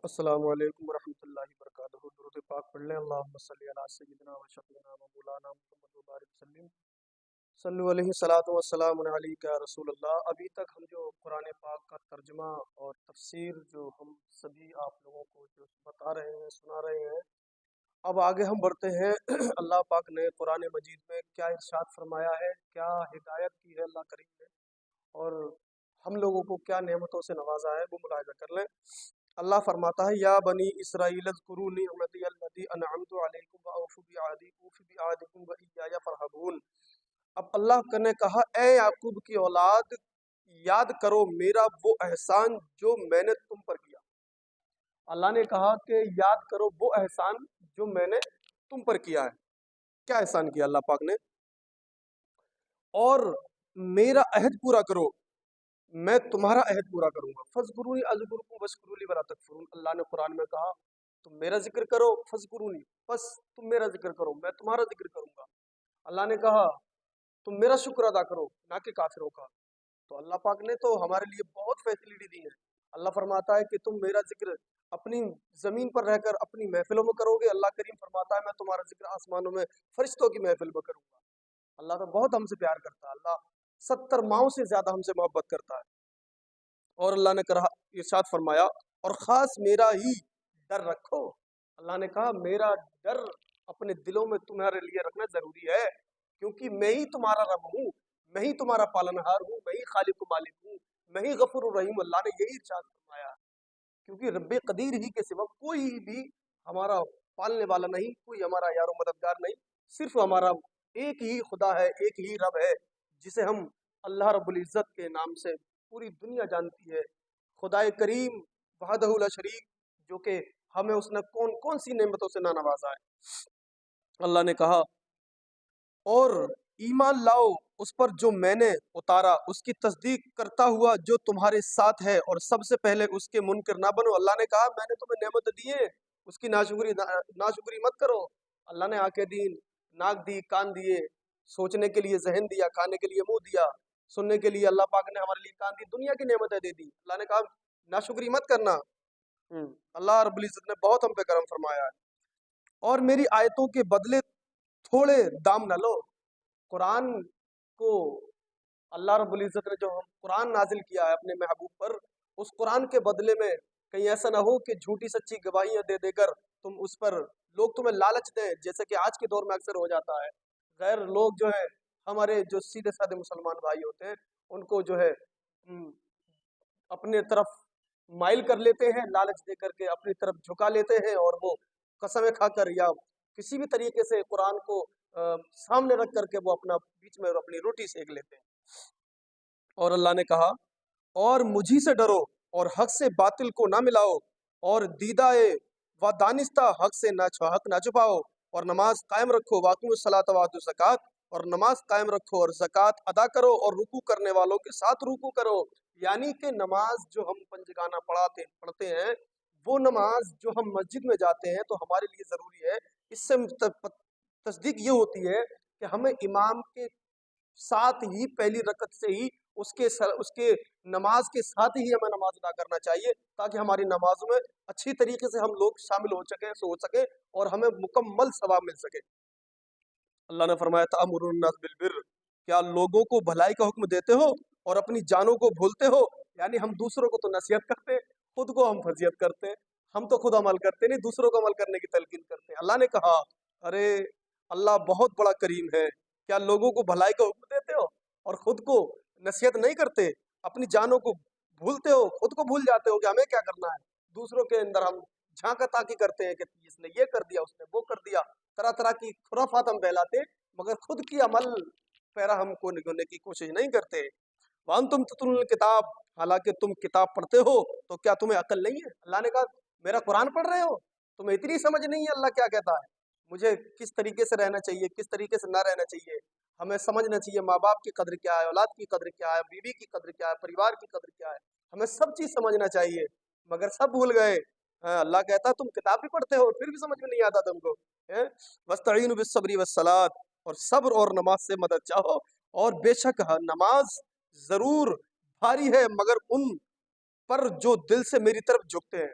السلام علیکم ورحمۃ اللہ وبرکاتہ۔ درود پاک پڑھ لیں۔ اللہم صلی علی سیدنا و شفیعنا و مولانا محمد وبارک وسلم۔ صلو علیہ الصلوۃ والسلام علیک یا رسول اللہ۔ ابھی تک ہم جو قرآن پاک کا ترجمہ اور تفسیر جو ہم سبھی آپ لوگوں کو جو بتا رہے ہیں، سنا رہے ہیں، اب آگے ہم بڑھتے ہیں۔ اللہ پاک نے قرآن مجید میں کیا ارشاد فرمایا ہے، کیا ہدایت کی ہے اللہ کریم نے، اور ہم لوگوں کو کیا نعمتوں سے نوازا ہے، وہ ملاحظہ کر لیں۔ اللہ فرماتا ہے، یا بنی اسرائیل اذکروا نعمتی التی انعمت علیکم واوفوا بعہدی اوف بعہدکم وایایا فارہبون۔ اب اللہ نے کہا، اے یعقوب کی اولاد، یاد کرو میرا وہ احسان جو میں نے تم پر کیا۔ اللہ نے کہا کہ یاد کرو وہ احسان جو میں نے تم پر کیا ہے۔ کیا احسان کیا اللہ پاک نے؟ اور میرا عہد پورا کرو، میں تمہارا عہد پورا کروں گا۔ فاذکرونی اذکرکم واشکروا لی ولا تکفرون۔ اللہ نے قرآن میں کہا تم میرا ذکر کرو، فاذکرونی، بس تم میرا ذکر کرو، میں تمہارا ذکر کروں گا۔ اللہ نے کہا تم میرا شکر ادا کرو، نہ کہ کافروں کا۔ تو اللہ پاک نے تو ہمارے لیے بہت فیسلٹی دی ہے۔ اللہ فرماتا ہے کہ تم میرا ذکر اپنی زمین پر رہ کر اپنی محفلوں میں کرو گے، اللہ کریم فرماتا ہے میں تمہارا ذکر آسمانوں میں فرشتوں کی محفل میں کروں گا۔ اللہ تو بہت ہم سے پیار کرتا ہے، اللہ 70 ماؤں سے زیادہ ہم سے محبت کرتا ہے۔ اور اللہ نے کہا، ارشاد فرمایا، اور خاص میرا ہی ڈر رکھو۔ اللہ نے کہا میرا ڈر اپنے دلوں میں تمہارے لیے رکھنا ضروری ہے، کیونکہ میں ہی تمہارا رب ہوں، میں ہی تمہارا پالنہار ہوں، میں ہی خالق و مالک ہوں، میں ہی غفور الرحیم۔ اللہ نے یہی ارشاد فرمایا، کیونکہ رب قدیر ہی کے سوا کوئی بھی ہمارا پالنے والا نہیں، کوئی ہمارا یار و مددگار نہیں، صرف ہمارا ایک ہی خدا ہے، ایک ہی رب ہے، جسے ہم اللہ رب العزت کے نام سے پوری دنیا جانتی ہے، خدائے کریم وحدہ لا شریک، جو کہ ہمیں اس نے کون کون سی نعمتوں سے نہ نوازا ہے۔ اللہ نے کہا اور ایمان لاؤ اس پر جو میں نے اتارا، اس کی تصدیق کرتا ہوا جو تمہارے ساتھ ہے، اور سب سے پہلے اس کے منکر نہ بنو۔ اللہ نے کہا میں نے تمہیں نعمت دی ہے، اس کی ناشکری مت کرو۔ اللہ نے آنکھیں دی، ناک دی، کان دیے، سوچنے کے لیے ذہن دیا، کھانے کے لیے منہ دیا، سننے کے لیے اللہ پاک نے ہمارے لیے کان دی، دنیا کی نعمتیں دے دی۔ اللہ نے کہا ناشکری مت کرنا۔ اللہ رب العزت نے بہت ہم پہ کرم فرمایا ہے۔ اور میری آیتوں کے بدلے تھوڑے دام نہ لو۔ قرآن کو اللہ رب العزت نے جو قرآن نازل کیا ہے اپنے محبوب پر، اس قرآن کے بدلے میں کہیں ایسا نہ ہو کہ جھوٹی سچی گواہیاں دے دے کر تم اس پر لوگ تمہیں لالچ دیں، جیسے کہ آج کے دور میں اکثر ہو جاتا ہے۔ غیر لوگ جو ہے، ہمارے جو سیدھے سادے مسلمان بھائی ہوتے ہیں، ان کو جو ہے اپنے طرف مائل کر لیتے ہیں، لالچ دے کر کے اپنی طرف جھکا لیتے ہیں، اور وہ قسمیں کھا کر یا کسی بھی طریقے سے قرآن کو سامنے رکھ کر کے وہ اپنا بیچ میں اپنی روٹی سیک لیتے ہیں۔ اور اللہ نے کہا اور مجھی سے ڈرو اور حق سے باطل کو نہ ملاؤ، اور دیدہ و دانستہ حق سے حق نہ چھپاؤ، اور نماز قائم رکھو، واقیموا الصلاۃ وآتوا الزکوٰۃ، اور نماز قائم رکھو اور زکوٰۃ ادا کرو، اور رکوع کرنے والوں کے ساتھ رکوع کرو۔ یعنی کہ نماز جو ہم پنجگانہ پڑھتے ہیں، وہ نماز جو ہم مسجد میں جاتے ہیں تو ہمارے لیے ضروری ہے۔ اس سے تصدیق یہ ہوتی ہے کہ ہمیں امام کے ساتھ ہی پہلی رکعت سے ہی اس کے نماز کے ساتھ ہی ہمیں نماز ادا کرنا چاہیے، تاکہ ہماری نمازوں میں اچھی طریقے سے ہم لوگ شامل ہو سکیں اور ہمیں مکمل ثواب مل سکے۔ اللہ نے فرمایا تأمرون الناس بالبر، کیا لوگوں کو بھلائی کا حکم دیتے ہو اور اپنی جانوں کو بھولتے ہو؟ یعنی ہم دوسروں کو تو نصیحت کرتے، خود کو ہم فضیلت کرتے، ہم تو خود عمل کرتے نہیں، دوسروں کو عمل کرنے کی تلقین کرتے ہیں۔ اللہ نے کہا ارے اللہ بہت بڑا کریم ہے، کیا لوگوں کو بھلائی کا حکم دیتے ہو اور خود کو نصیحت نہیں کرتے، اپنی جانوں کو بھولتے ہو، خود کو بھول جاتے ہو کہ ہمیں کیا کرنا ہے، دوسروں کے اندر ہم جھانکا تاکی کرتے ہیں کہ اس نے یہ کر دیا، اس نے وہ کر دیا، طرح طرح کی خرافات ہم پھیلاتے، مگر خود کی عمل پیرا ہم کو نگلنے کی کوشش نہیں کرتے۔ وانتم تتلون الکتاب، حالانکہ تم کتاب پڑھتے ہو، تو کیا تمہیں عقل نہیں ہے؟ اللہ نے کہا میرا قرآن پڑھ رہے ہو، تمہیں اتنی سمجھ نہیں ہے اللہ کیا کہتا ہے، مجھے کس طریقے سے رہنا چاہیے، کس طریقے سے نہ رہنا چاہیے، ہمیں سمجھنا چاہیے ماں باپ کی قدر کیا ہے، اولاد کی قدر کیا ہے، بیوی کی قدر کیا ہے، پریوار کی قدر کیا ہے، ہمیں سب چیز سمجھنا چاہیے، مگر سب بھول گئے۔ اللہ کہتا ہے تم کتاب بھی پڑھتے ہو پھر بھی سمجھ میں نہیں آتا تم کو۔ وَاسْتَعِينُوا بِالصَّبْرِ وَالصَّلَاةِ، اور صبر اور نماز سے مدد چاہو، اور بے شک نماز ضرور بھاری ہے مگر ان پر جو دل سے میری طرف جھکتے ہیں۔